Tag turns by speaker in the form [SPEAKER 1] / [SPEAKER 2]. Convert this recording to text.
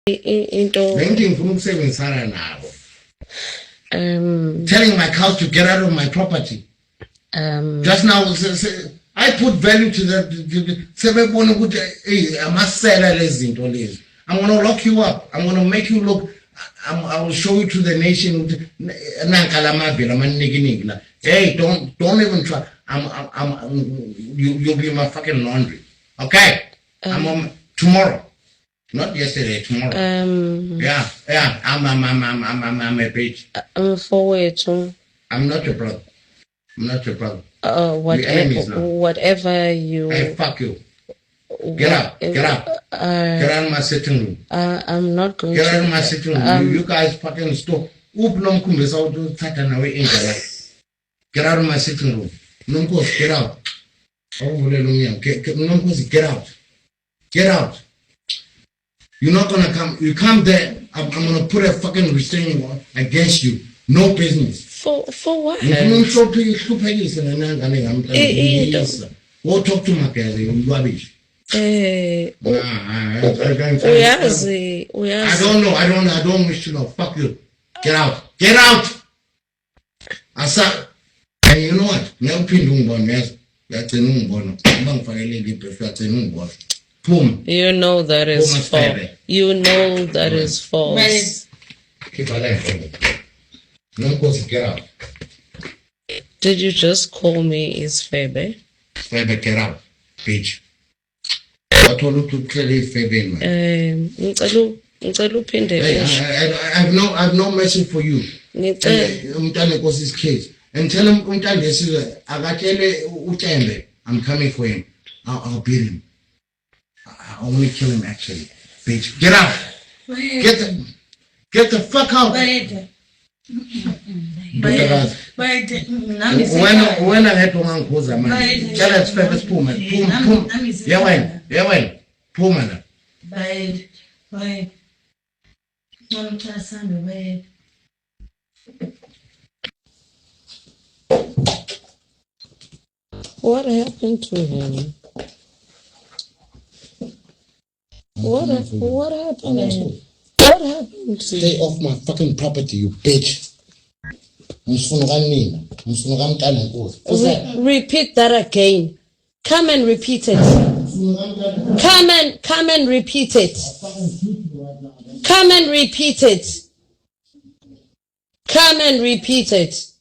[SPEAKER 1] into
[SPEAKER 2] telling my cows to get out of my property. Just now, I put value to that. I must sell that. I'm going to lock you up. I'm going to make you look. I will show you to the nation. Hey, don't even try. You'll be my fucking laundry. Okay? I'm on tomorrow. Not yesterday, tomorrow. Yeah. I'm a bitch.
[SPEAKER 1] I'm forward to.
[SPEAKER 2] I'm not your brother. I'm not your brother.
[SPEAKER 1] Whatever you.
[SPEAKER 2] Hey, fuck you. Get out. Get out. Get out of my sitting room.
[SPEAKER 1] I'm not going
[SPEAKER 2] Get
[SPEAKER 1] to.
[SPEAKER 2] out of my sitting room. You guys fucking stop. Get out of my sitting room. Get out. Get out. Get out. You're not gonna come. You come there. I'm gonna put a fucking restraining order against you. No business.
[SPEAKER 1] For what?
[SPEAKER 2] Go talk to my guy. You rubbish. I don't wish to know. Fuck you. Get out. Get out. Asa. And you know what? Now pin one yes. That's a new one. Boom.
[SPEAKER 1] You know that is false. You know that is false.
[SPEAKER 2] Keep alive. No cause get out.
[SPEAKER 1] Did you just call me Isfebe?
[SPEAKER 2] Febe, get out, bitch. I told you to clearly Febe. I have no message for you. His case. And tell him I'm coming for him. I'll beat him. I only kill him actually. Bitch. Get out. Get the fuck out. When I had to uncoza man, tell us first pum. Yeah, when. Pum.
[SPEAKER 1] What happened to him? What happened?
[SPEAKER 2] Stay off my fucking property, you bitch.
[SPEAKER 1] Repeat that again. Come and repeat it. Come and repeat it. Come and repeat it. Come and repeat it.